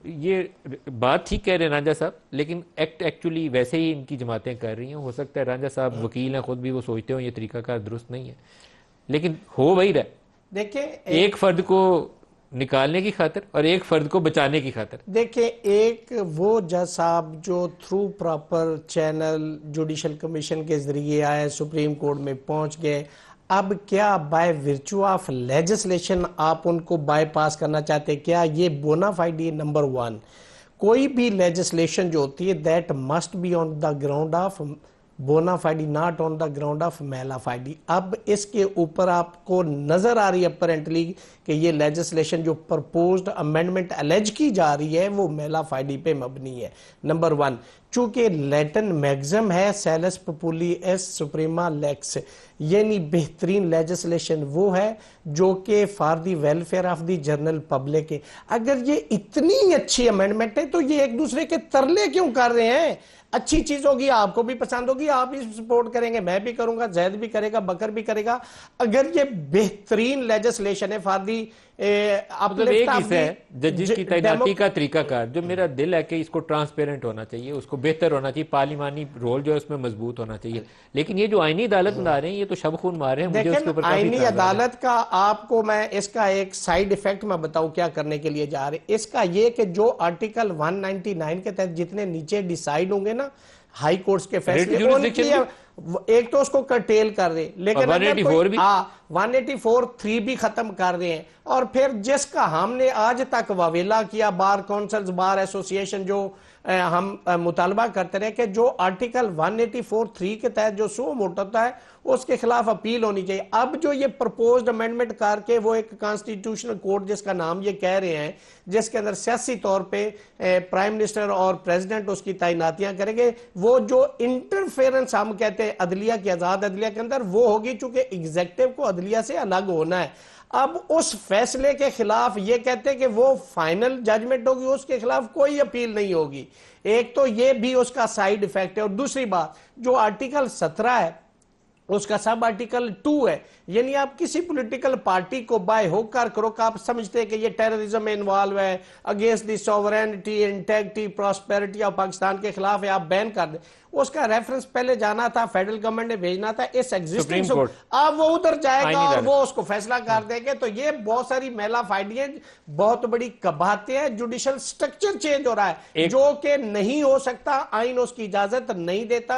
یہ بات ٹھیک کہہ رہے ہیں رانجھا صاحب، لیکن ایکچولی ویسے ہی ان کی جماعتیں کر رہی ہیں. ہو سکتا ہے رانجھا صاحب وکیل ہیں خود بھی، وہ سوچتے ہوں یہ طریقہ کار درست نہیں ہے، لیکن ہو وہی رہا دیکھیں ایک فرد کو نکالنے کی خاطر اور ایک فرد کو بچانے کی خاطر. دیکھیں ایک وہ جج صاحب جو through proper channel judicial commission کے ذریعے آئے، سپریم کورٹ میں پہنچ گئے، اب کیا بائی ورچو آف لیجسلیشن آپ ان کو بائی پاس کرنا چاہتے ہیں؟ کیا یہ بونا فائڈی؟ نمبر ون، کوئی بھی لیجسلیشن جو ہوتی ہے that must be on the ground of bona fide, not on the ground of mala fide. اب اس کے اوپر آپ کو نظر آ رہی ہے اپرنٹلی کہ یہ لیجسلیشن جو پرپوزڈ امینڈمنٹ الیج کی جا رہی ہے وہ میلا فائڈی پہ مبنی ہے. نمبر ون، چونکہ لیٹن میگزم ہے سیلس پپولی ایس سپریما لیکس، یعنی بہترین لیجسلیشن وہ ہے جو کہ for the welfare of the general public ہے. اگر یہ اتنی اچھی امینڈمنٹ ہے تو یہ ایک دوسرے کے ترلے کیوں کر رہے ہیں؟ اچھی چیز ہوگی، آپ کو بھی پسند ہوگی، آپ بھی سپورٹ کریں گے، میں بھی کروں گا، زید بھی کرے گا، بکر بھی کرے گا. اگر یہ بہترین لیجسلیشن ہے فار دی مطلب ایک حصہ ہے ججز کی تعیناتی کا طریقہ کار جو میرا دل ہے کہ اس کو ٹرانسپیرنٹ ہونا چاہیے، اس کو بہتر ہونا چاہیے، پارلیمانی رول جو ہے اس میں مضبوط ہونا چاہیے. لیکن یہ جو آئینی عدالت بنا رہے ہیں یہ تو شب خون مار رہے ہیں. مجھے اس کے اوپر کافی آئینی اعتراضات ہیں. عدالت کا آپ کو میں اس کا ایک سائیڈ ایفیکٹ میں بتاؤں کیا کرنے کے لیے جا رہے ہیں. اس کا یہ کہ جو آرٹیکل 199 کے تحت جتنے نیچے ڈیسائیڈ ہوں گے نا ہائی کورٹس کے فیصلے، ان کی ایک تو اس کو کرٹیل کر رہے، لیکن اگر کوئی 184(3) بھی ختم کر رہے ہیں، اور پھر جس کا ہم نے آج تک واویلا کیا، بار کونسلز بار ایسوسییشن، جو ہم مطالبہ کرتے رہے کہ جو آرٹیکل 184(3) کے تحت جو سو موٹو ہوتا ہے اس کے خلاف اپیل ہونی چاہیے. اب جو یہ پرپوزڈ امینڈمنٹ کر کے وہ ایک کانسٹیٹیوشنل کورٹ جس کا نام یہ کہہ رہے ہیں، جس کے اندر سیاسی طور پہ پرائم منسٹر اور پریزیڈنٹ اس کی تعیناتیاں کریں گے، وہ جو انٹرفیرنس ہم کہتے ہیں عدلیہ کی، آزاد عدلیہ کے اندر، وہ ہوگی چونکہ ایگزیکٹو کو عدلیہ سے الگ ہونا ہے. اب اس فیصلے کے خلاف یہ کہتے ہیں کہ وہ فائنل ججمنٹ ہوگی، اس کے خلاف کوئی اپیل نہیں ہوگی. ایک تو یہ بھی اس کا سائیڈ ایفیکٹ ہے. اور دوسری بات، جو آرٹیکل 17 ہے اس کا سب آرٹیکل 2 ہے، یعنی آپ کسی پولیٹیکل پارٹی کو بائی ہو کر کرو کہ آپ سمجھتے ہیں کہ یہ ٹیررزم میں انوالو ہے، against the sovereignty, integrity, prosperity of Pakistan کے خلاف ہے، آپ بین کر دیں. اس کا ریفرنس پہلے جانا تھا، فیڈرل گورنمنٹ نے بھیجنا تھا اس ایگزسٹنگ، اب وہ ادھر جائے گا اور وہ اس کو فیصلہ کر دیں گے. تو یہ بہت ساری میلا فائڈیاں، بہت بڑی کباہتیں ہیں. جوڈیشل سٹرکچر چینج ہو رہا ہے جو کہ نہیں ہو سکتا، آئین اس کی اجازت نہیں دیتا.